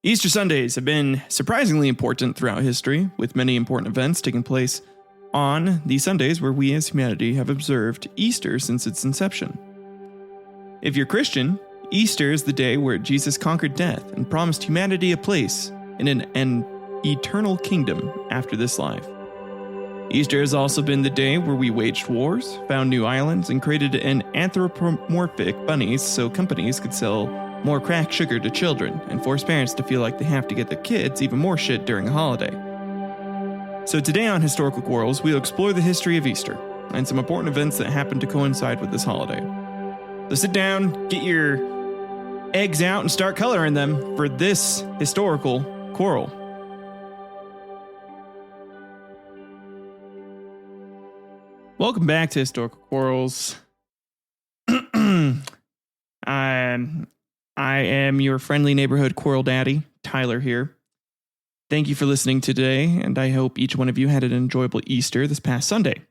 Easter Sundays have been surprisingly important throughout history, with many important events taking place on the Sundays where we as humanity have observed Easter since its inception. If you're Christian, Easter is the day where Jesus conquered death and promised humanity a place in an eternal kingdom after this life. Easter has also been the day where we waged wars, found new islands, and created an anthropomorphic bunnies so companies could sell more cracked sugar to children and force parents to feel like they have to get their kids even more shit during a holiday. So today on Historical Quarrels, we'll explore the history of Easter and some important events that happened to coincide with this holiday. So sit down, get your eggs out, and start coloring them for this historical quarrel. Welcome back to Historical Quarrels. I am your friendly neighborhood quarrel daddy, Tyler here. Thank you for listening today, and I hope each one of you had an enjoyable Easter this past Sunday.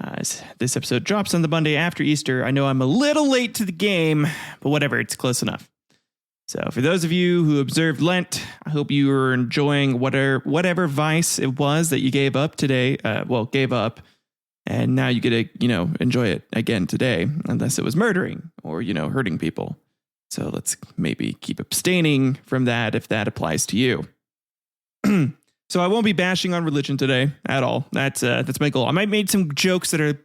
As this episode drops on the Monday after Easter, I know I'm a little late to the game, but whatever, it's close enough. So for those of you who observed Lent, I hope you were enjoying whatever vice it was that you gave up today, and now you get to, enjoy it again today, unless it was murdering or, hurting people. So let's maybe keep abstaining from that if that applies to you. So I won't be bashing on religion today at all. That's my goal. I might make some jokes that are a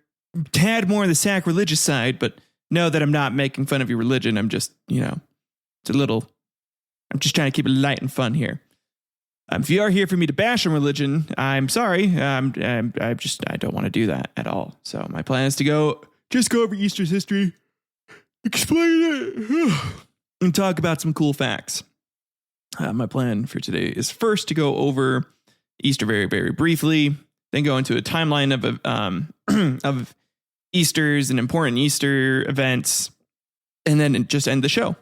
tad more on the sacrilegious side, but know that I'm not making fun of your religion. I'm just, I'm just trying to keep it light and fun here. If you are here for me to bash on religion, I'm sorry. I don't want to do that at all. So my plan is to go over Easter's history, explain it, and talk about some cool facts. My plan for today is first to go over Easter very, very briefly, then go into a timeline of Easters and important Easter events, and then just end the show.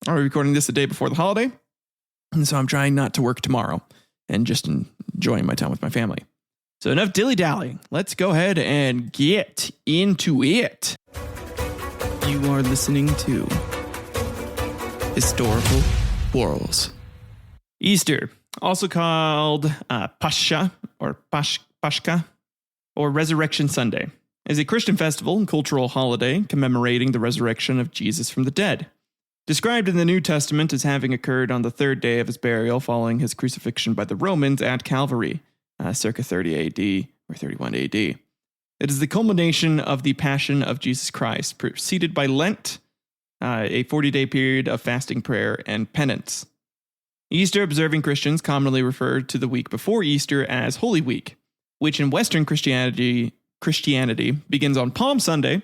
I'm recording this the day before the holiday, and so I'm trying not to work tomorrow and just enjoying my time with my family. So enough dilly-dallying. Let's go ahead and get into it. You are listening to Historical Quarrels. Easter, also called Pascha or Pashka or Resurrection Sunday, is a Christian festival and cultural holiday commemorating the resurrection of Jesus from the dead. Described in the New Testament as having occurred on the third day of his burial following his crucifixion by the Romans at Calvary, circa 30 AD or 31 AD. It is the culmination of the Passion of Jesus Christ, preceded by Lent, a 40-day period of fasting, prayer, and penance. Easter observing Christians commonly refer to the week before Easter as Holy Week, which in Western Christianity begins on Palm Sunday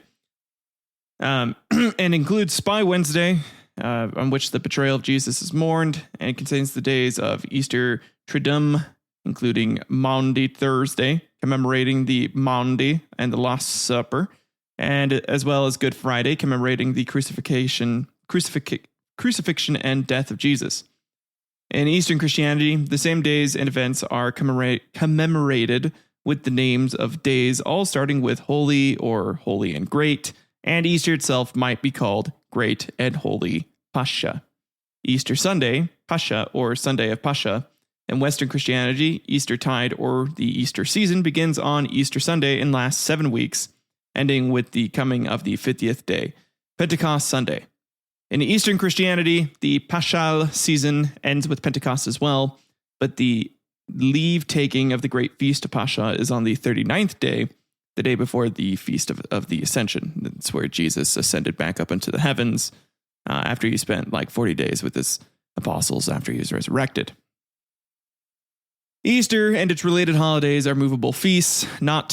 and includes Spy Wednesday, on which the betrayal of Jesus is mourned, and contains the days of Easter Triduum, including Maundy Thursday, commemorating the Maundy and the Last Supper, and as well as Good Friday, commemorating the crucifixion and death of Jesus. In Eastern Christianity, the same days and events are commemorated with the names of days, all starting with Holy or Holy and Great, and Easter itself might be called Great and Holy Pascha. Easter Sunday, Pascha or Sunday of Pascha. In Western Christianity, Eastertide or the Easter season begins on Easter Sunday and lasts 7 weeks, ending with the coming of the 50th day, Pentecost Sunday. In Eastern Christianity, the Paschal season ends with Pentecost as well, but the leave-taking of the great feast of Pascha is on the 39th day, the day before the feast of the Ascension. That's where Jesus ascended back up into the heavens after he spent 40 days with his apostles after he was resurrected. Easter and its related holidays are movable feasts, not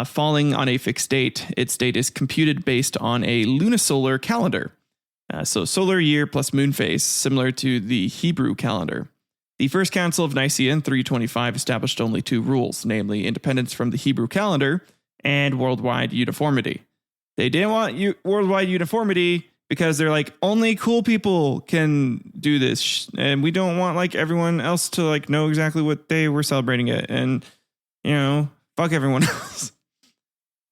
falling on a fixed date. Its date is computed based on a lunisolar calendar. So solar year plus moon phase, similar to the Hebrew calendar. The First Council of Nicaea in 325 established only 2 rules, namely independence from the Hebrew calendar and worldwide uniformity. They didn't want worldwide uniformity because they're like, only cool people can do this, and we don't want everyone else to know exactly what day we're celebrating it, and fuck everyone else.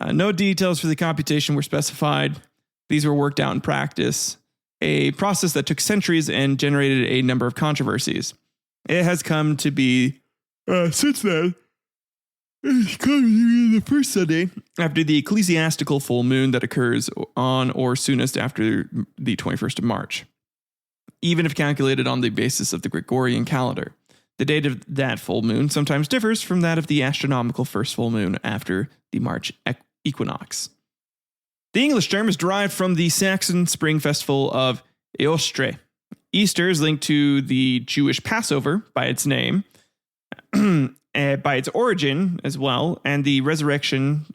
No details for the computation were specified. These were worked out in practice. a process that took centuries and generated a number of controversies. It has come to be, since then, it's come to be the first Sunday after the ecclesiastical full moon that occurs on or soonest after the 21st of March, even if calculated on the basis of the Gregorian calendar. The date of that full moon sometimes differs from that of the astronomical first full moon after the March equinox. The English term is derived from the Saxon spring festival of Eostre. Easter is linked to the Jewish Passover by its name, by its origin as well, and the resurrection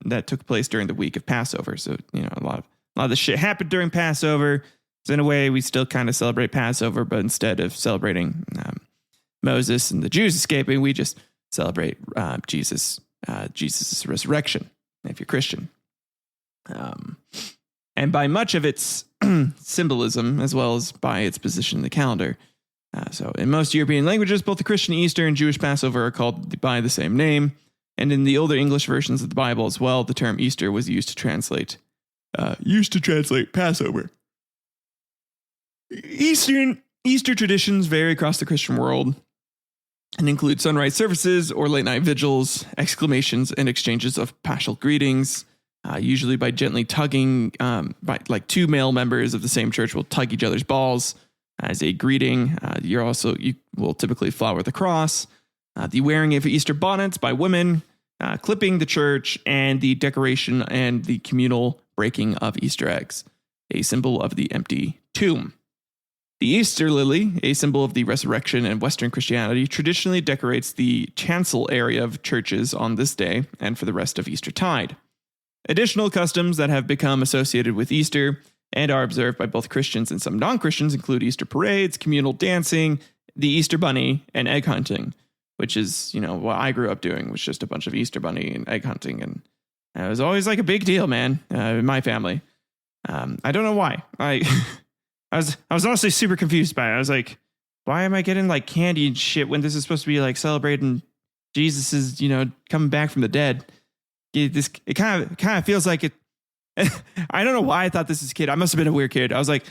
that took place during the week of Passover. So, a lot of the shit happened during Passover. So in a way, we still kind of celebrate Passover, but instead of celebrating Moses and the Jews escaping, we just celebrate Jesus' resurrection, if you're Christian. And by much of its symbolism, as well as by its position in the calendar. So in most European languages, both the Christian Easter and Jewish Passover are called by the same name. And in the older English versions of the Bible as well, the term Easter was used to translate Passover. Easter traditions vary across the Christian world and include sunrise services or late night vigils, exclamations, and exchanges of paschal greetings, usually by gently tugging, by like two male members of the same church will tug each other's balls as a greeting. You will typically flower the cross, the wearing of Easter bonnets by women, clipping the church, and the decoration and the communal breaking of Easter eggs, a symbol of the empty tomb. The Easter lily, a symbol of the resurrection in Western Christianity, traditionally decorates the chancel area of churches on this day and for the rest of Eastertide. Additional customs that have become associated with Easter and are observed by both Christians and some non-Christians include Easter parades, communal dancing, the Easter bunny, and egg hunting, which is, what I grew up doing was just a bunch of Easter bunny and egg hunting. And it was always like a big deal, man, in my family. I don't know why. I was honestly super confused by it. I was like, why am I getting like candy and shit when this is supposed to be like celebrating Jesus is, coming back from the dead? It kind of feels like it. I don't know why I thought this as a kid. I must have been a weird kid. I was like,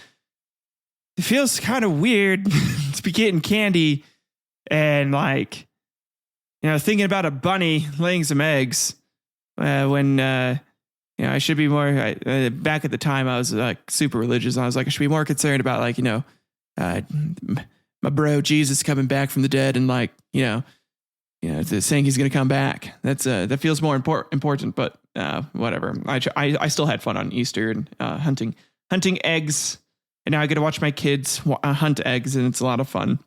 it feels kind of weird to be getting candy and like, thinking about a bunny laying some eggs when, I should be more, back at the time I was like super religious. I was like, I should be more concerned about like, my bro Jesus coming back from the dead and like, saying he's going to come back. That feels more important, but whatever. I still had fun on Easter and hunting eggs. And now I get to watch my kids hunt eggs, and it's a lot of fun.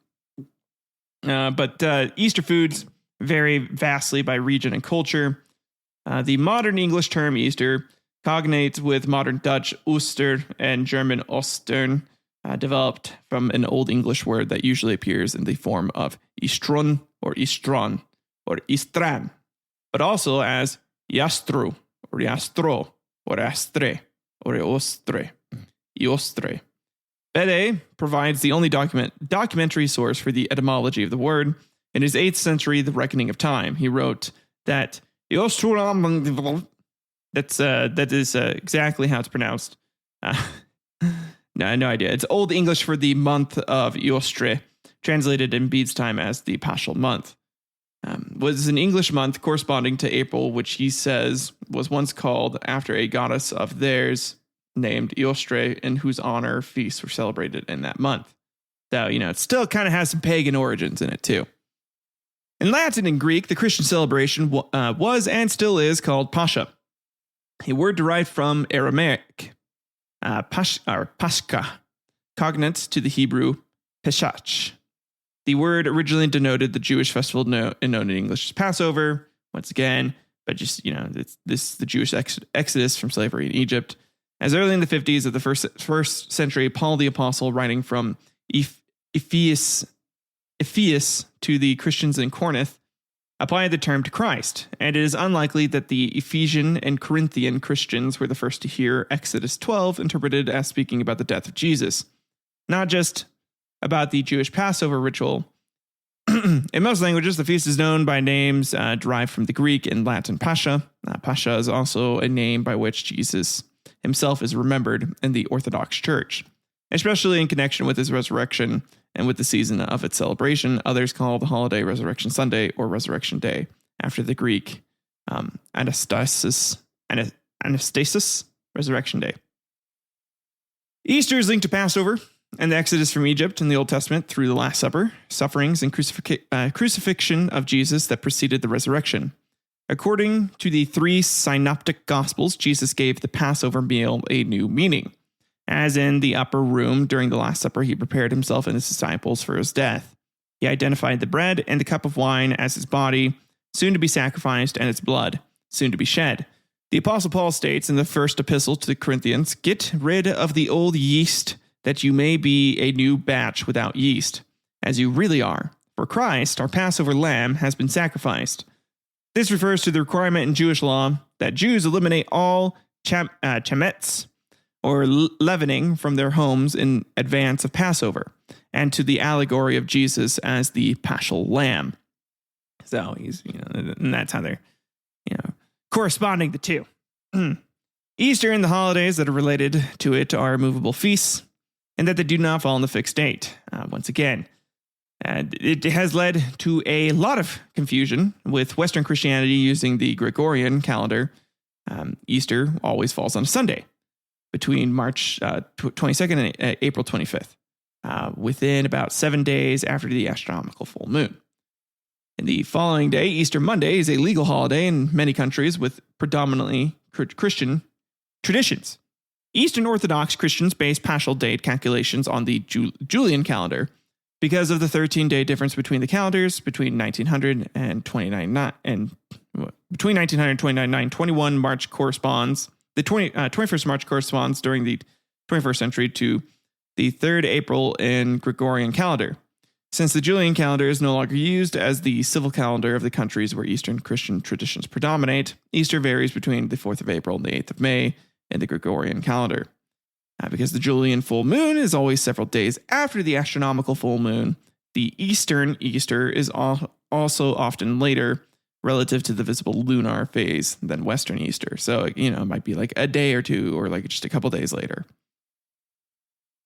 But Easter foods vary vastly by region and culture. The modern English term Easter cognates with modern Dutch Ooster and German Ostern, developed from an Old English word that usually appears in the form of Istron or Istron or Istran, but also as Yastru or Yastro or Astre or Eostre. Eostre. Bede provides the only documentary source for the etymology of the word. In his 8th century, The Reckoning of Time, he wrote that that is exactly how it's pronounced. No idea. It's Old English for the month of Eostre, translated in Bede's time as the Paschal month. Was an English month corresponding to April, which he says was once called after a goddess of theirs named Eostre, in whose honor feasts were celebrated in that month. So, it still kind of has some pagan origins in it, too. In Latin and Greek, the Christian celebration was and still is called Pascha, a word derived from Aramaic, Pascha, cognate to the Hebrew Pesach. The word originally denoted the Jewish festival known in English as Passover, once again, but just, the Jewish exodus from slavery in Egypt. As early in the 50s of the first century, Paul the Apostle, writing from Ephesus to the Christians in Corinth, applied the term to Christ, and it is unlikely that the Ephesian and Corinthian Christians were the first to hear Exodus 12 interpreted as speaking about the death of Jesus, not just about the Jewish Passover ritual. In most languages, the feast is known by names derived from the Greek and Latin Pascha. Pascha is also a name by which Jesus himself is remembered in the Orthodox Church. especially in connection with his resurrection and with the season of its celebration. Others call the holiday Resurrection Sunday or Resurrection Day, after the Greek anastasis, Resurrection Day. Easter is linked to Passover and the Exodus from Egypt in the Old Testament through the Last Supper, sufferings, and crucifixion of Jesus that preceded the resurrection. According to the 3 synoptic Gospels, Jesus gave the Passover meal a new meaning. As in the upper room during the Last Supper, he prepared himself and his disciples for his death. He identified the bread and the cup of wine as his body, soon to be sacrificed, and its blood, soon to be shed. The Apostle Paul states in the first epistle to the Corinthians, "Get rid of the old yeast, that you may be a new batch without yeast, as you really are. For Christ, our Passover lamb, has been sacrificed." This refers to the requirement in Jewish law that Jews eliminate all chametz, or leavening, from their homes in advance of Passover, and to the allegory of Jesus as the paschal lamb. So he's, and that's how they're, corresponding the two. Easter and the holidays that are related to it are movable feasts, and that they do not fall on the fixed date. Once again, it has led to a lot of confusion with Western Christianity using the Gregorian calendar. Easter always falls on a Sunday between March 22nd and April 25th, within about 7 days after the astronomical full moon. And the following day, Easter Monday, is a legal holiday in many countries with predominantly Christian traditions. Eastern Orthodox Christians base paschal date calculations on the Julian calendar because of the 13-day difference between the calendars between 1900 and 21 March corresponds. The 21st March corresponds during the 21st century to the 3rd April in Gregorian calendar. Since the Julian calendar is no longer used as the civil calendar of the countries where Eastern Christian traditions predominate, Easter varies between the 4th of April and the 8th of May in the Gregorian calendar. Because the Julian full moon is always several days after the astronomical full moon, the Eastern Easter is also often later relative to the visible lunar phase than Western Easter. So, it might be like a day or two or like just a couple days later.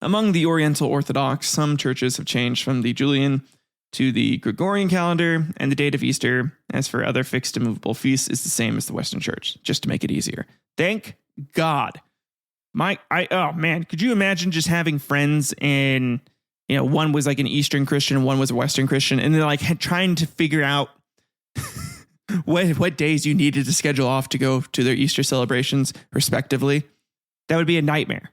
Among the Oriental Orthodox, some churches have changed from the Julian to the Gregorian calendar, and the date of Easter, as for other fixed and movable feasts, is the same as the Western Church, just to make it easier. Thank God. Oh man, could you imagine just having friends in, one was like an Eastern Christian, one was a Western Christian, and they're like trying to figure out what days you needed to schedule off to go to their Easter celebrations, respectively? That would be a nightmare.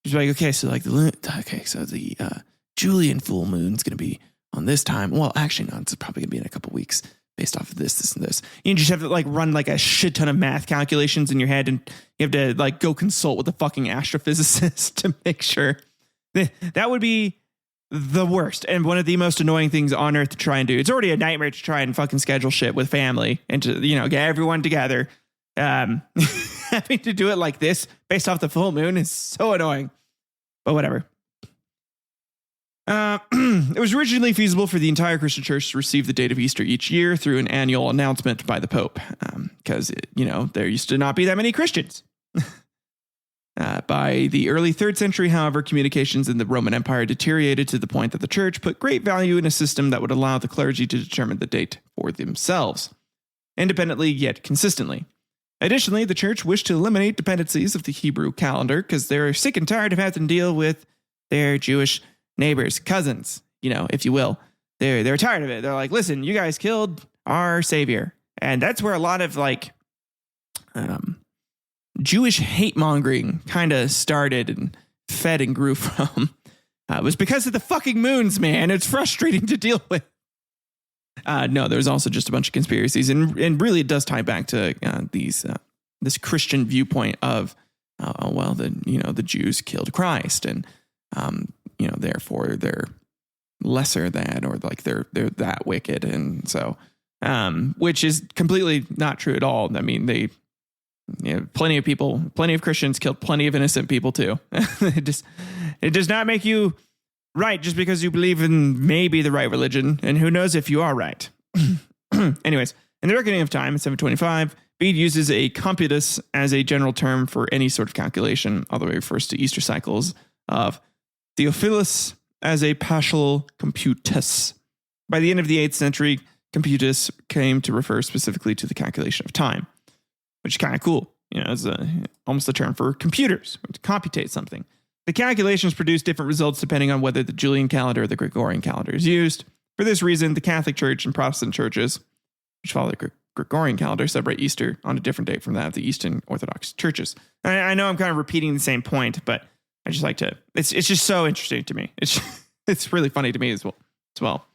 Just like, so the Julian full moon is going to be on this time. Well, actually, no, it's probably going to be in a couple weeks based off of this, and this. You just have to run like a shit ton of math calculations in your head, and you have to go consult with a fucking astrophysicist to make sure. That would be the worst and one of the most annoying things on earth to try and do. It's already a nightmare to try and fucking schedule shit with family and to, get everyone together. Having to do it like this based off the full moon is so annoying, but whatever. It was originally feasible for the entire Christian church to receive the date of Easter each year through an annual announcement by the Pope, because, there used to not be that many Christians. By the early 3rd century, however, communications in the Roman Empire deteriorated to the point that the church put great value in a system that would allow the clergy to determine the date for themselves, independently yet consistently. Additionally, the church wished to eliminate dependencies of the Hebrew calendar because they're sick and tired of having to deal with their Jewish neighbors, cousins, if you will. They're tired of it. They're like, listen, you guys killed our savior. And that's where a lot of Jewish hate mongering kind of started and fed and grew from. It was because of the fucking moons, man. It's frustrating to deal with. No, there's also just a bunch of conspiracies, and really it does tie back to this Christian viewpoint of, the Jews killed Christ, and therefore they're lesser than, or they're that wicked, and so which is completely not true at all. I mean, plenty of Christians killed plenty of innocent people too. It does not make you right just because you believe in maybe the right religion, and who knows if you are right. Anyways, in the reckoning of time in 725, Bede uses a computus as a general term for any sort of calculation, although it refers to Easter cycles of Theophilus as a paschal computus. By the end of the 8th century, computus came to refer specifically to the calculation of time, which is kind of cool. It's almost a term for computers, to computate something. The calculations produce different results depending on whether the Julian calendar or the Gregorian calendar is used. For this reason, the Catholic Church and Protestant churches, which follow the Gregorian calendar, celebrate Easter on a different date from that of the Eastern Orthodox churches. I know I'm kind of repeating the same point, but I just like to. It's just so interesting to me. It's really funny to me as well.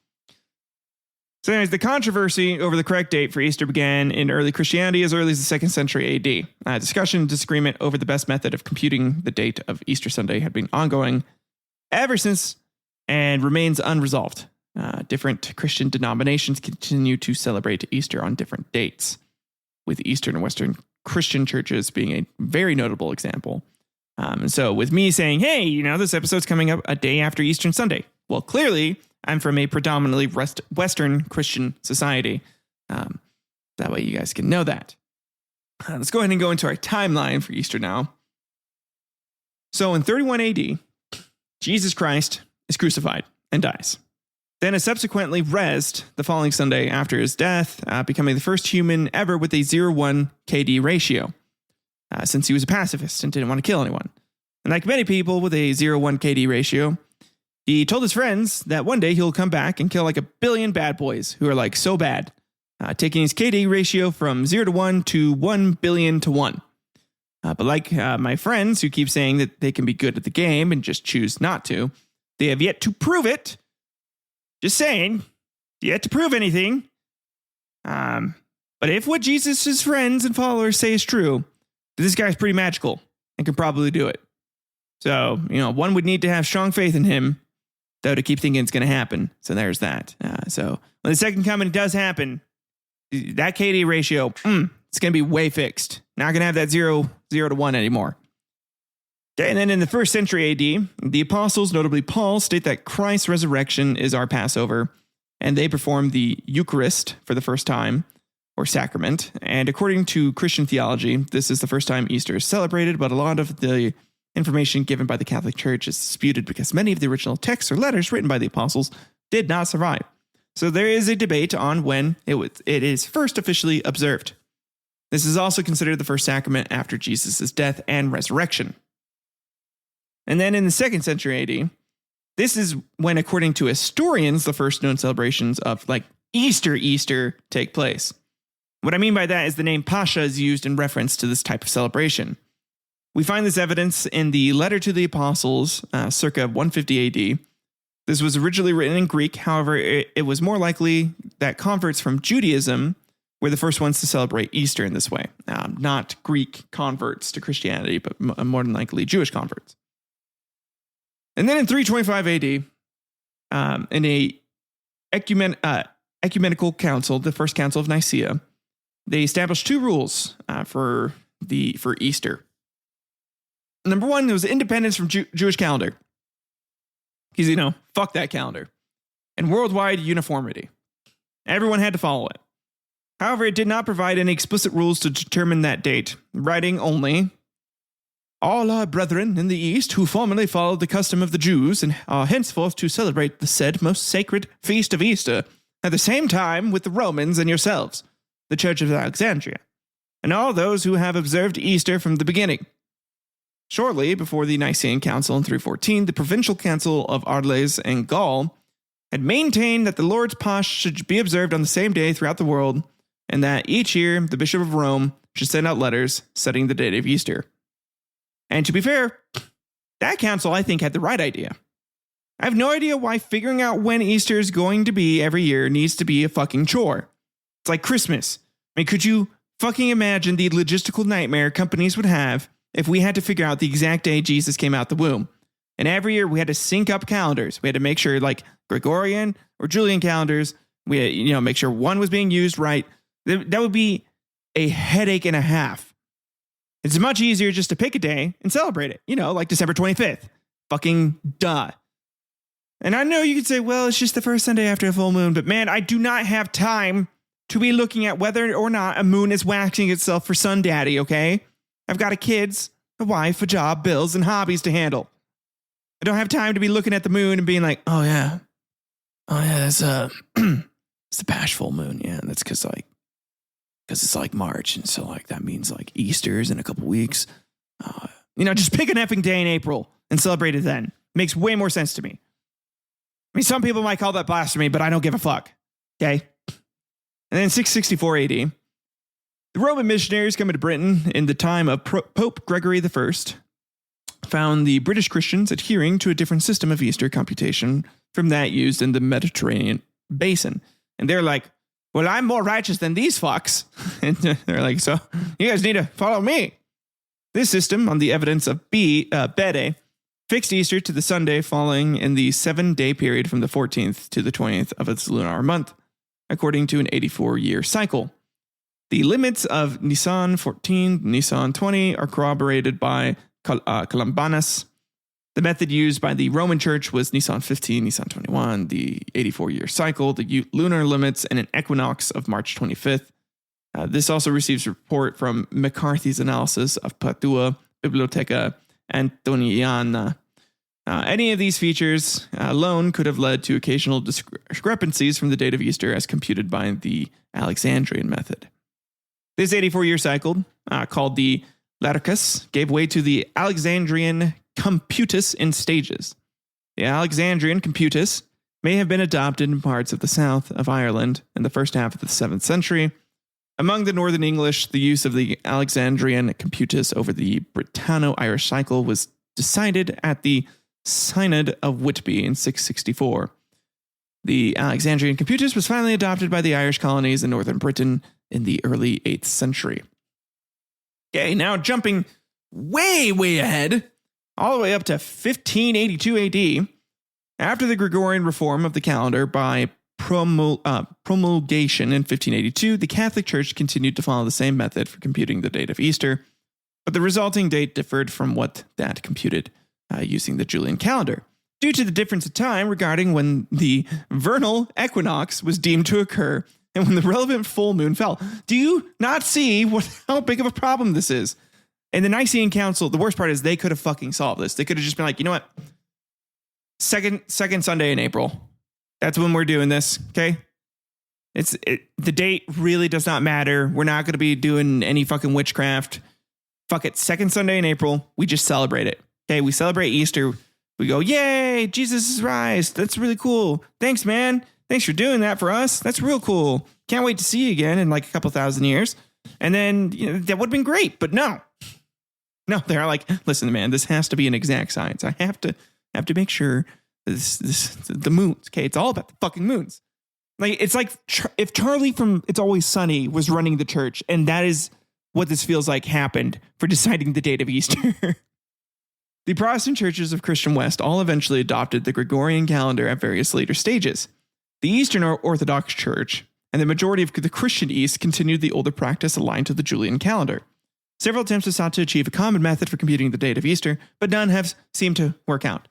So anyways, the controversy over the correct date for Easter began in early Christianity as early as the 2nd century AD. Discussion and disagreement over the best method of computing the date of Easter Sunday had been ongoing ever since and remains unresolved. Different Christian denominations continue to celebrate Easter on different dates, with Eastern and Western Christian churches being a very notable example. And so with me saying, hey, this episode's coming up a day after Easter Sunday. Well, clearly, I'm from a predominantly Western Christian society. That way you guys can know that. Let's go ahead and go into our timeline for Easter now. So in 31 AD, Jesus Christ is crucified and dies. Then is subsequently rezzed the following Sunday after his death, becoming the first human ever with a 0-1 KD ratio, since he was a pacifist and didn't want to kill anyone. And like many people with a 0-1 KD ratio, he told his friends that one day he'll come back and kill like 1 billion bad boys who are like so bad, taking his KD ratio from 0-1 to 1 billion to 1. But like my friends who keep saying that they can be good at the game and just choose not to, they have yet to prove it. Just saying, yet to prove anything. But if what Jesus' friends and followers say is true, this guy's pretty magical and can probably do it. So, one would need to have strong faith in him, though, to keep thinking it's going to happen. So there's that. So when the second coming does happen, that KD ratio, it's going to be way fixed. Not going to have that 0 to 1 anymore. Okay, and then in the 1st century AD, the apostles, notably Paul, state that Christ's resurrection is our Passover, and they perform the Eucharist for the first time, or sacrament. And according to Christian theology, this is the first time Easter is celebrated, but a lot of the information given by the Catholic Church is disputed because many of the original texts or letters written by the apostles did not survive. So there is a debate on when it is first officially observed. This is also considered the first sacrament after Jesus' death and resurrection. And then in the 2nd century AD, this is when, according to historians, the first known celebrations of like Easter take place. What I mean by that is the name Pascha is used in reference to this type of celebration. We find this evidence in the letter to the apostles, circa 150 AD. This was originally written in Greek. However, it was more likely that converts from Judaism were the first ones to celebrate Easter in this way. Not Greek converts to Christianity, but more than likely Jewish converts. And then in 325 AD, in a ecumenical council, the First Council of Nicaea, they established 2 rules for Easter. Number 1, there was independence from Jewish calendar. Because, fuck that calendar. And worldwide uniformity. Everyone had to follow it. However, it did not provide any explicit rules to determine that date, writing only, all our brethren in the East who formerly followed the custom of the Jews and are henceforth to celebrate the said most sacred feast of Easter at the same time with the Romans and yourselves, the Church of Alexandria, and all those who have observed Easter from the beginning. Shortly before the Nicene Council in 314, the Provincial Council of Arles and Gaul had maintained that the Lord's Pasch should be observed on the same day throughout the world, and that each year the Bishop of Rome should send out letters setting the date of Easter. And to be fair, that council, I think, had the right idea. I have no idea why figuring out when Easter is going to be every year needs to be a fucking chore. It's like Christmas. I mean, could you fucking imagine the logistical nightmare companies would have if we had to figure out the exact day Jesus came out the womb? And every year we had to sync up calendars. We had to make sure, like, Gregorian or Julian calendars, we had, make sure one was being used right. That would be a headache and a half. It's much easier just to pick a day and celebrate it, like December 25th. Fucking duh. And I know you could say, well, it's just the first Sunday after a full moon, but man, I do not have time to be looking at whether or not a moon is waxing itself for sun daddy, okay? I've got kids, a wife, a job, bills, and hobbies to handle. I don't have time to be looking at the moon and being like, oh yeah, that's it's the Pasch full moon. Yeah, that's because it's like March, and so like that means like Easter's in a couple weeks. Just pick an effing day in April and celebrate it then. Makes way more sense to me. I mean, some people might call that blasphemy, but I don't give a fuck. Okay. And then 664 AD, the Roman missionaries coming to Britain in the time of Pope Gregory I found the British Christians adhering to a different system of Easter computation from that used in the Mediterranean basin. And they're like, well, I'm more righteous than these fucks. And they're like, so you guys need to follow me. This system, on the evidence of Bede, fixed Easter to the Sunday falling in the 7-day period from the 14th to the 20th of its lunar month, according to an 84-year cycle. The limits of Nisan 14, Nisan 20 are corroborated by Columbanus. The method used by the Roman Church was Nisan 15, Nisan 21, the 84-year cycle, the lunar limits, and an equinox of March 25th. This also receives report from McCarthy's analysis of Padua Biblioteca Antoniana. Any of these features alone could have led to occasional discrepancies from the date of Easter as computed by the Alexandrian method. This 84-year cycle, called the Laticus, gave way to the Alexandrian computus in stages. The Alexandrian computus may have been adopted in parts of the south of Ireland in the first half of the 7th century. Among the Northern English, the use of the Alexandrian computus over the Britanno-Irish cycle was decided at the Synod of Whitby in 664. The Alexandrian computus was finally adopted by the Irish colonies in northern Britain in the early 8th century. Okay, now jumping way, way ahead, all the way up to 1582 AD, after the Gregorian reform of the calendar by promulgation in 1582, the Catholic Church continued to follow the same method for computing the date of Easter, but the resulting date differed from what that computed using the Julian calendar, due to the difference of time regarding when the vernal equinox was deemed to occur and when the relevant full moon fell. Do you not see how big of a problem this is? And the Nicene Council, the worst part is they could have fucking solved this. They could have just been like, you know what? Second Sunday in April. That's when we're doing this, okay? The date really does not matter. We're not going to be doing any fucking witchcraft. Fuck it. Second Sunday in April, we just celebrate it. Okay, we celebrate Easter. We go, yay, Jesus is rise. That's really cool. Thanks, man. Thanks for doing that for us. That's real cool. Can't wait to see you again in like a couple thousand years. And then that would have been great, but no. No, they're like, listen, man, this has to be an exact science. I have to make sure the moons. Okay, it's all about the fucking moons. Like it's like if Charlie from It's Always Sunny was running the church, and that is what this feels like happened for deciding the date of Easter. The Protestant churches of Christian West all eventually adopted the Gregorian calendar at various later stages. The Eastern Orthodox Church and the majority of the Christian East continued the older practice aligned to the Julian calendar. Several attempts were sought to achieve a common method for computing the date of Easter, but none have seemed to work out.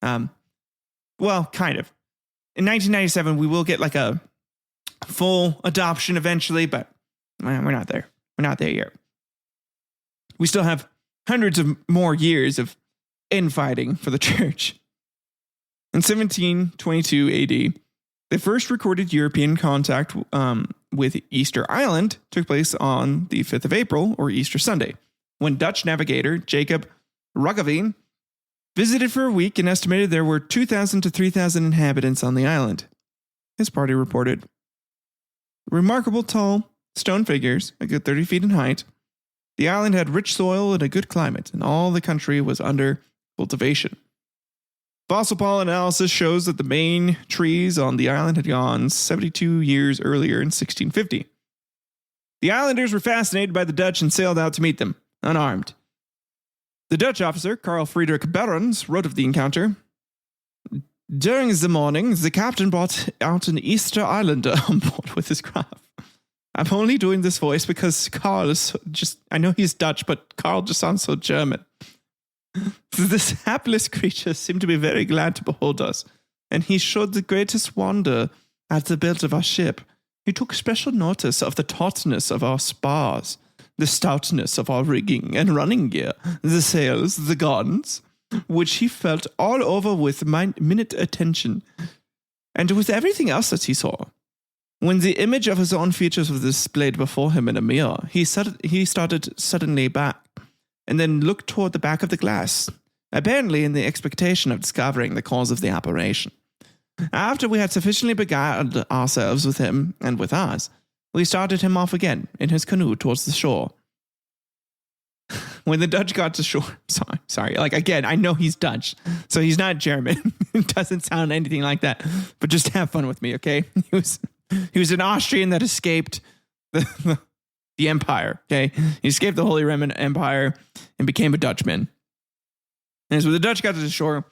Well, kind of. In 1997, we will get like a full adoption eventually, but we're not there. We're not there yet. We still have hundreds of more years of infighting for the church. In 1722 AD, the first recorded European contact with Easter Island took place on the 5th of April, or Easter Sunday, when Dutch navigator Jacob Roggeveen visited for a week and estimated there were 2,000 to 3,000 inhabitants on the island. His party reported remarkable tall stone figures, a good 30 feet in height. The island had rich soil and a good climate, and all the country was under cultivation. Fossil pollen analysis shows that the main trees on the island had gone 72 years earlier in 1650. The islanders were fascinated by the Dutch and sailed out to meet them, unarmed. The Dutch officer, Carl Friedrich Berens, wrote of the encounter, "During the morning, the captain brought out an Easter Islander on board with his craft. I'm only doing this voice because Carl is just, I know he's Dutch, but Carl just sounds so German. This hapless creature seemed to be very glad to behold us, and he showed the greatest wonder at the build of our ship. He took special notice of the tautness of our spars, the stoutness of our rigging and running gear, the sails, the guns. which he felt all over with minute attention, and with everything else that he saw. When the image of his own features was displayed before him in a mirror, he started suddenly back, and then looked toward the back of the glass, apparently in the expectation of discovering the cause of the apparition. After we had sufficiently beguiled ourselves with him and with us, we started him off again in his canoe towards the shore. When the Dutch got to shore, sorry, like again, I know he's Dutch, so he's not German. It doesn't sound anything like that, but just have fun with me, okay? He was an Austrian that escaped the empire, okay? He escaped the Holy Roman Empire and became a Dutchman. And as when the Dutch got to the shore,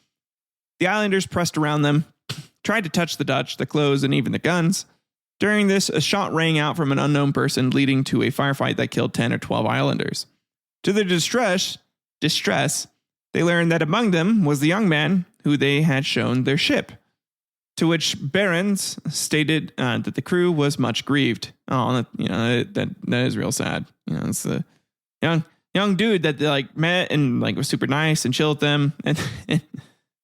the islanders pressed around them, tried to touch the Dutch, the clothes, and even the guns. During this, a shot rang out from an unknown person, leading to a firefight that killed 10 or 12 islanders. To their distress, they learned that among them was the young man who they had shown their ship, to which Barons stated that the crew was much grieved. Oh, that is real sad. It's the young dude that they like met and like was super nice and chilled with them, and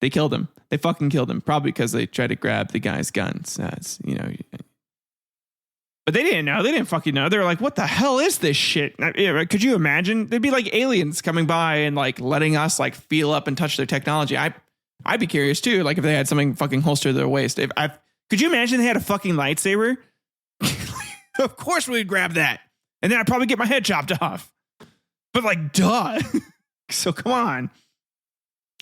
they killed him. They fucking killed him, probably because they tried to grab the guy's guns. But they didn't know. They didn't fucking know. They were like, what the hell is this shit? Could you imagine? They'd be like aliens coming by and like letting us like feel up and touch their technology. I'd be curious too. Like if they had something fucking holstered to their waist. Could you imagine they had a fucking lightsaber? Of course we'd grab that. And then I'd probably get my head chopped off. But like, duh. So come on.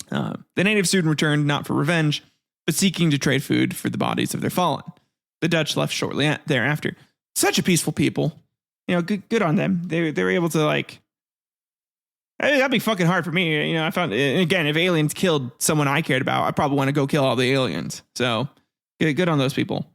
The natives soon returned, not for revenge, but seeking to trade food for the bodies of their fallen. The Dutch left shortly thereafter. Such a peaceful people. Good on them. They were able to like. That'd be fucking hard for me. I found, again, if aliens killed someone I cared about, I probably want to go kill all the aliens. So good on those people.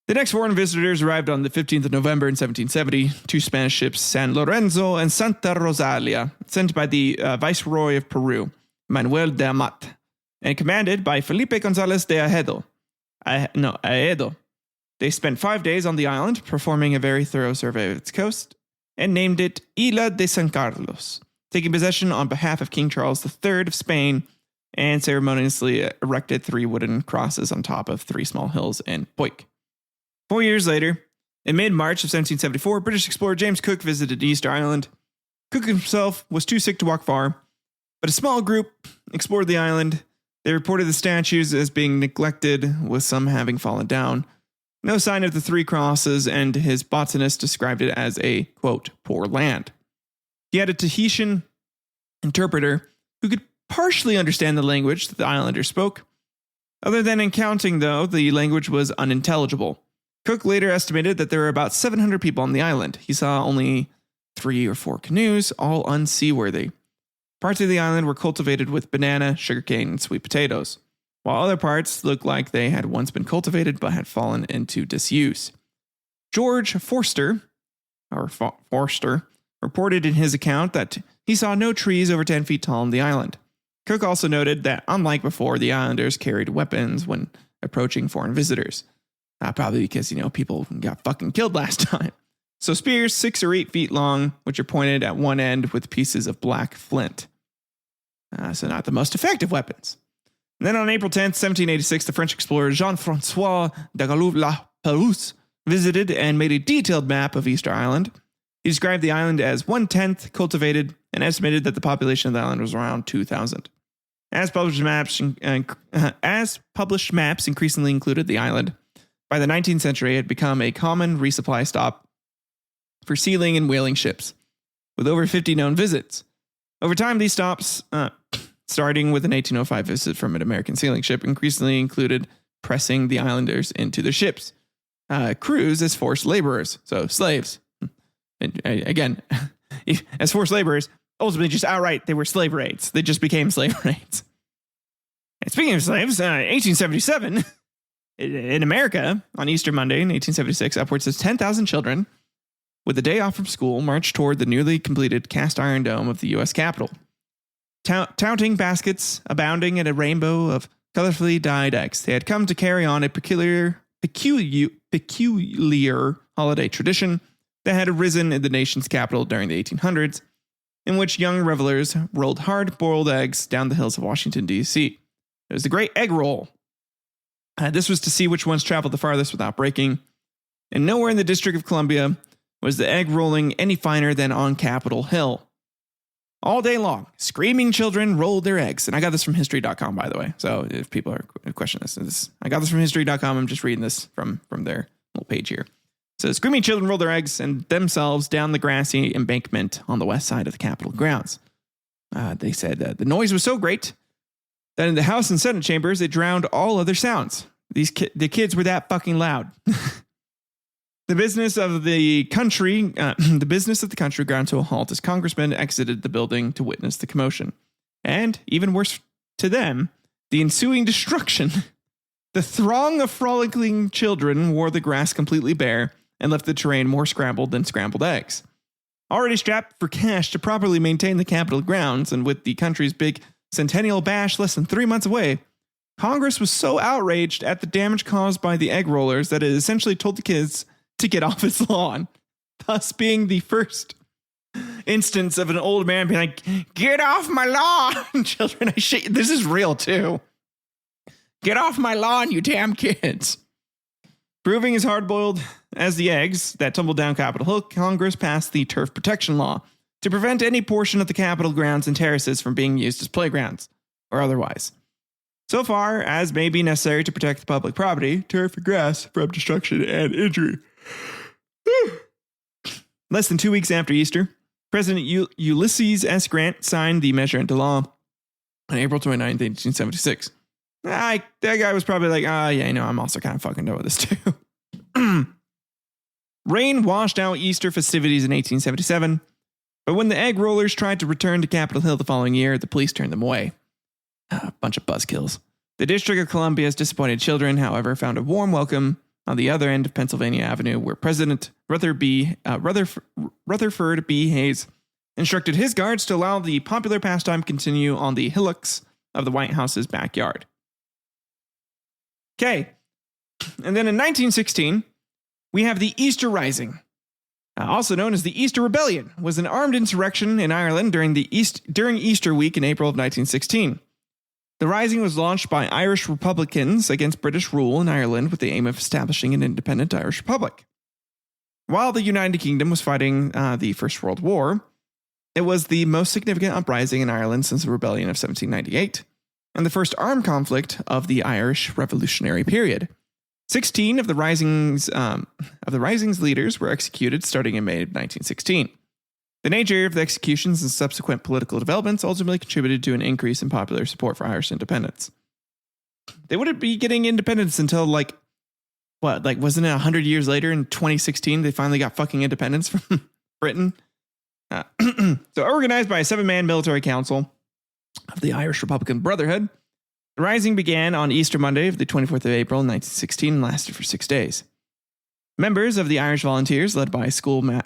The next foreign visitors arrived on the 15th of November in 1770. Two Spanish ships, San Lorenzo and Santa Rosalia, sent by the Viceroy of Peru, Manuel de Amat, and commanded by Felipe González de Aedo. They spent 5 days on the island, performing a very thorough survey of its coast, and named it Isla de San Carlos, taking possession on behalf of King Charles III of Spain, and ceremoniously erected 3 wooden crosses on top of 3 small hills in Poik. 4 years later, in mid-March of 1774, British explorer James Cook visited Easter Island. Cook himself was too sick to walk far, but a small group explored the island. They reported the statues as being neglected, with some having fallen down. No sign of the 3 crosses, and his botanist described it as a, quote, poor land. He had a Tahitian interpreter who could partially understand the language that the islanders spoke. Other than in counting, though, the language was unintelligible. Cook later estimated that there were about 700 people on the island. He saw only 3 or 4 canoes, all unseaworthy. Parts of the island were cultivated with banana, sugarcane, and sweet potatoes, while other parts looked like they had once been cultivated but had fallen into disuse. George Forster reported in his account that he saw no trees over 10 feet tall on the island. Cook also noted that, unlike before, the islanders carried weapons when approaching foreign visitors. Probably because, people got fucking killed last time. So spears 6 or 8 feet long, which are pointed at one end with pieces of black flint. So not the most effective weapons. And then on April 10th, 1786, the French explorer Jean-François de Galou-La-Perouse visited and made a detailed map of Easter Island. He described the island as 1/10 cultivated and estimated that the population of the island was around 2,000. As published maps increasingly included the island, by the 19th century it had become a common resupply stop for sealing and whaling ships, with over 50 known visits. Over time, these stops, starting with an 1805 visit from an American sailing ship, increasingly included pressing the islanders into their ships. Crews as forced laborers, so slaves. And again, as forced laborers, ultimately just outright, they were slave raids. They just became slave raids. And speaking of slaves, 1877, in America, on Easter Monday in 1876, upwards of 10,000 children, with a day off from school, marched toward the newly completed cast iron dome of the U.S. Capitol. Touting baskets abounding in a rainbow of colorfully dyed eggs, they had come to carry on a peculiar holiday tradition that had arisen in the nation's capital during the 1800s. in which young revelers rolled hard-boiled eggs down the hills of Washington, D.C. It was the Great Egg Roll. This was to see which ones traveled the farthest without breaking. And nowhere in the District of Columbia was the egg rolling any finer than on Capitol Hill. All day long, screaming children rolled their eggs. And I got this from history.com, by the way. So if people are questioning this, I got this from history.com. I'm just reading this from their little page here. So screaming children rolled their eggs and themselves down the grassy embankment on the west side of the Capitol grounds. They said the noise was so great that in the House and Senate chambers, it drowned all other sounds. The kids were that fucking loud. The business of the country ground to a halt as congressmen exited the building to witness the commotion. And, even worse to them, the ensuing destruction. The throng of frolicking children wore the grass completely bare and left the terrain more scrambled than scrambled eggs. Already strapped for cash to properly maintain the Capitol grounds, and with the country's big centennial bash less than 3 months away, Congress was so outraged at the damage caused by the egg rollers that it essentially told the kids to get off its lawn, thus being the first instance of an old man being like, "Get off my lawn, children." This is real too. "Get off my lawn, you damn kids." Proving as hard-boiled as the eggs that tumbled down Capitol Hill, Congress passed the Turf Protection Law to prevent any portion of the Capitol grounds and terraces from being used as playgrounds or otherwise. So far as may be necessary to protect the public property, turf and grass from destruction and injury. Less than 2 weeks after Easter, President Ulysses S. Grant signed the measure into law on April 29, 1876. That guy was probably like, I'm also kind of fucking done with this too. Rain washed out Easter festivities in 1877, but when the egg rollers tried to return to Capitol Hill the following year, the police turned them away. A bunch of buzzkills. The District of Columbia's disappointed children, however, found a warm welcome on the other end of Pennsylvania Avenue, where President Rutherford B. Hayes instructed his guards to allow the popular pastime continue on the hillocks of the White House's backyard. Okay. And then in 1916, we have the Easter Rising, also known as the Easter Rebellion, was an armed insurrection in Ireland during Easter week in April of 1916. The rising was launched by Irish Republicans against British rule in Ireland with the aim of establishing an independent Irish Republic. While the United Kingdom was fighting the First World War, it was the most significant uprising in Ireland since the Rebellion of 1798, and the first armed conflict of the Irish Revolutionary period. 16 of the rising's leaders were executed starting in May of 1916. The nature of the executions and subsequent political developments ultimately contributed to an increase in popular support for Irish independence. They wouldn't be getting independence until wasn't it 100 years later in 2016 they finally got fucking independence from Britain? So organized by a 7-man military council of the Irish Republican Brotherhood, the rising began on Easter Monday of the 24th of April, 1916, and lasted for 6 days. Members of the Irish Volunteers, led by schoolmaster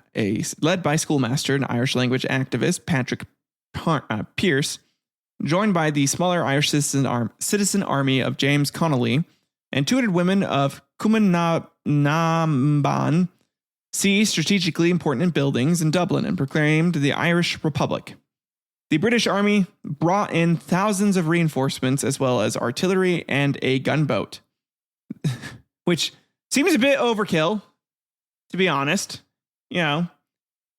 and Irish language activist Patrick Pearse, joined by the smaller Irish citizen army of James Connolly, and 200 women of Cumanamban, seized strategically important buildings in Dublin and proclaimed the Irish Republic. The British Army brought in thousands of reinforcements as well as artillery and a gunboat, which seems a bit overkill, to be honest. You know,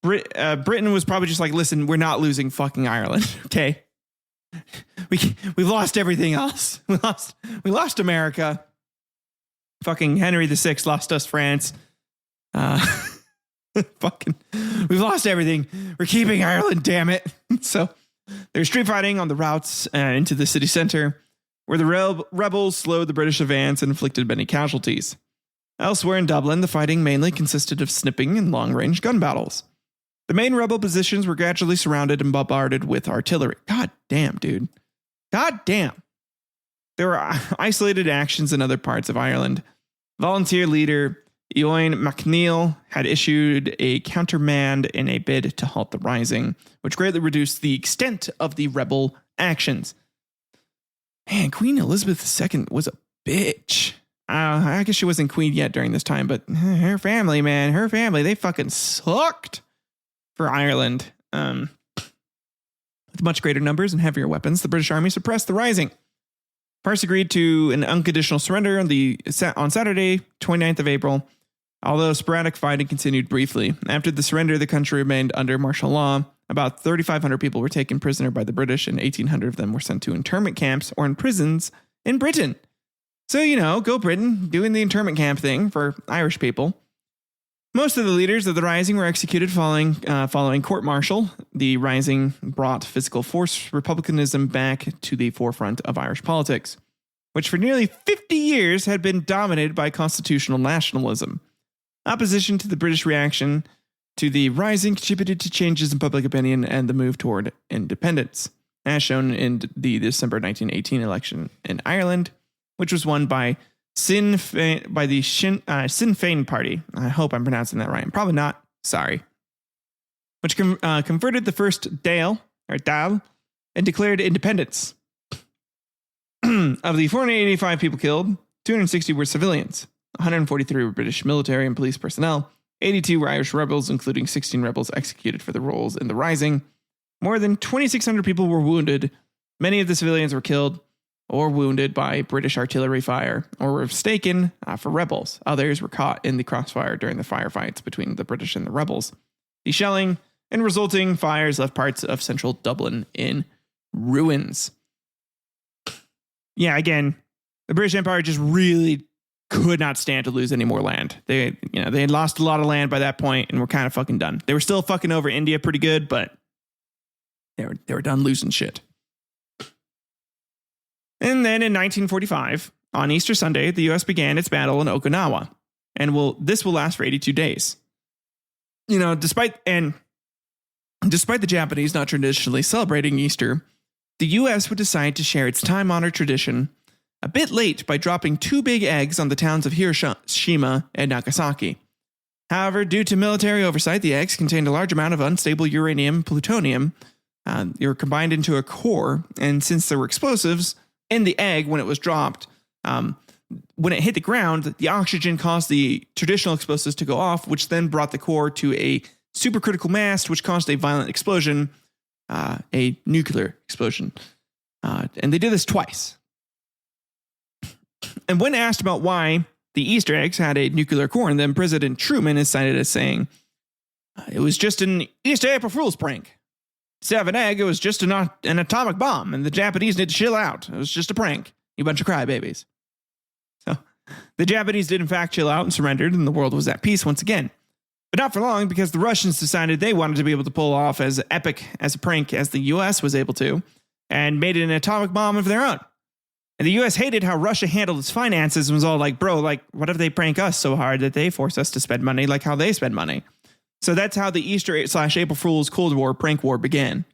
Britain was probably just like, listen, we're not losing fucking Ireland, okay? We've lost everything else. We lost America. Fucking Henry VI lost us France. We've lost everything. We're keeping Ireland, damn it. So there's street fighting on the routes into the city center, where the rebels slowed the British advance and inflicted many casualties. Elsewhere in Dublin, the fighting mainly consisted of sniping and long-range gun battles. The main rebel positions were gradually surrounded and bombarded with artillery. God damn, dude. God damn. There were isolated actions in other parts of Ireland. Volunteer leader Eoin MacNeill had issued a countermand in a bid to halt the rising, which greatly reduced the extent of the rebel actions. Man, Queen Elizabeth II was a bitch. I guess she wasn't queen yet during this time, but her family, they fucking sucked for Ireland. With much greater numbers and heavier weapons, the British Army suppressed the rising. Parts agreed to an unconditional surrender on Saturday, 29th of April, although sporadic fighting continued briefly. After the surrender, the country remained under martial law. About 3,500 people were taken prisoner by the British, and 1,800 of them were sent to internment camps or in prisons in Britain. So, go Britain, doing the internment camp thing for Irish people. Most of the leaders of the rising were executed following court-martial. The rising brought physical force republicanism back to the forefront of Irish politics, which for nearly 50 years had been dominated by constitutional nationalism. Opposition to the British reaction to the rising contributed to changes in public opinion and the move toward independence, as shown in the December 1918 election in Ireland, which was won by Sinn Féin Party. I hope I'm pronouncing that right. Probably not. Sorry. Which converted the first Dáil and declared independence. Of the 485 people killed, 260 were civilians. 143 were British military and police personnel. 82 were Irish rebels, including 16 rebels executed for their roles in the rising. More than 2,600 people were wounded. Many of the civilians were killed or wounded by British artillery fire, or were mistaken for rebels. Others were caught in the crossfire during the firefights between the British and the rebels. The shelling and resulting fires left parts of central Dublin in ruins. Yeah, again, the British Empire just really could not stand to lose any more land. They had lost a lot of land by that point and were kind of fucking done. They were still fucking over India pretty good, but they were done losing shit. And then in 1945, on Easter Sunday, the U.S. began its battle in Okinawa, and this will last for 82 days. Despite the Japanese not traditionally celebrating Easter, the U.S. would decide to share its time-honored tradition a bit late by dropping 2 big eggs on the towns of Hiroshima and Nagasaki. However, due to military oversight, the eggs contained a large amount of unstable uranium and plutonium. They were combined into a core, and since there were explosives in the egg when it was dropped, when it hit the ground, the oxygen caused the traditional explosives to go off, which then brought the core to a supercritical mass, which caused a violent explosion, a nuclear explosion. And they did this twice. And when asked about why the Easter eggs had a nuclear core in them, President Truman is cited as saying, it was just an Easter April Fool's prank. Instead of an egg, it was just an atomic bomb, and the Japanese need to chill out. It was just a prank. You bunch of crybabies. So the Japanese did in fact chill out and surrendered, and the world was at peace once again. But not for long, because the Russians decided they wanted to be able to pull off as epic as a prank as the U.S. was able to, and made it an atomic bomb of their own. And the U.S. hated how Russia handled its finances and was all like, bro, what if they prank us so hard that they force us to spend money like how they spend money? So that's how the Easter/April Fool's Cold Prank War began.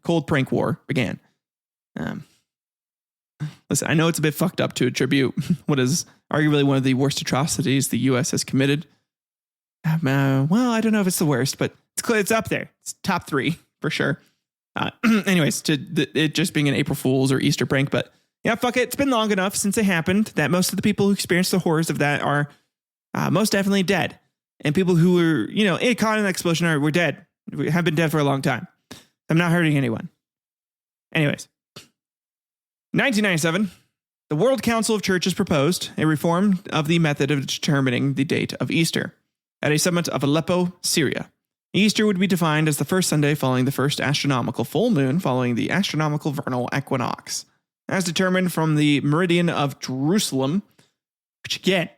Listen, I know it's a bit fucked up to attribute what is arguably one of the worst atrocities the U.S. has committed. Well, I don't know if it's the worst, but it's up there. It's top 3 for sure. Anyways, it just being an April Fool's or Easter prank, but yeah, fuck it. It's been long enough since it happened that most of the people who experienced the horrors of that are most definitely dead. And people who were, caught in the explosion were dead. We have been dead for a long time. I'm not hurting anyone. Anyways, 1997, the World Council of Churches proposed a reform of the method of determining the date of Easter at a summit of Aleppo, Syria. Easter would be defined as the first Sunday following the first astronomical full moon following the astronomical vernal equinox, as determined from the meridian of Jerusalem, which again,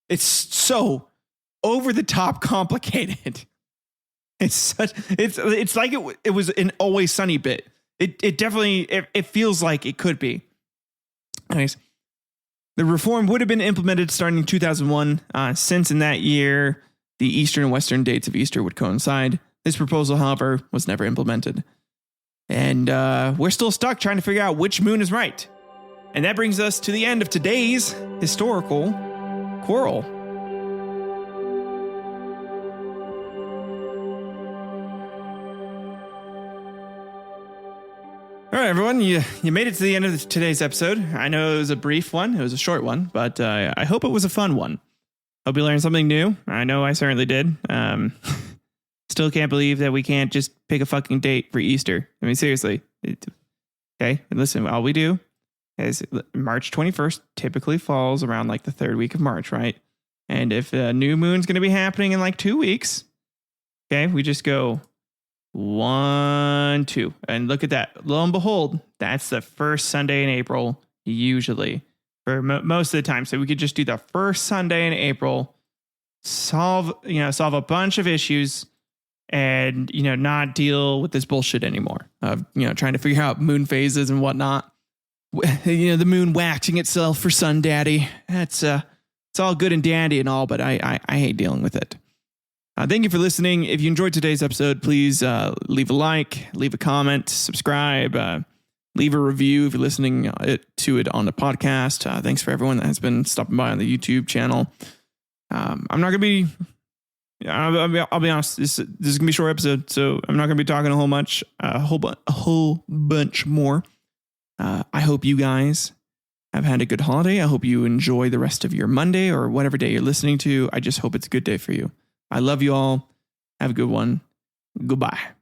it's so over the top complicated. It's like it was an Always Sunny bit. It definitely feels like it could be. Anyways, the reform would have been implemented starting in 2001, since in that year the eastern and western dates of Easter would coincide. This proposal, however, was never implemented. And we're still stuck trying to figure out which moon is right. And that brings us to the end of today's historical quarrel. All right, everyone, you made it to the end of today's episode. I know it was a brief one. It was a short one, but I hope it was a fun one. Hope you learned something new. I know I certainly did. Still still can't believe that we can't just pick a fucking date for Easter. I mean, seriously. Okay, listen, all we do is March 21st typically falls around like the third week of March, right? And if the new moon's going to be happening in like 2 weeks, okay, we just go 1, 2. And look at that. Lo and behold, that's the first Sunday in April, usually, for most of the time. So we could just do the first Sunday in April, solve a bunch of issues, and, not deal with this bullshit anymore of, trying to figure out moon phases and whatnot. The moon waxing itself for sun daddy. It's all good and dandy and all, but I hate dealing with it. Thank you for listening. If you enjoyed today's episode, please leave a like, leave a comment, subscribe, leave a review if you're listening to it on the podcast. Thanks for everyone that has been stopping by on the YouTube channel. I'm not going to be... I'll be honest. This is gonna be a short episode, so I'm not gonna be talking a whole bunch more. I hope you guys have had a good holiday. I hope you enjoy the rest of your Monday or whatever day you're listening to. I just hope it's a good day for you. I love you all. Have a good one. Goodbye.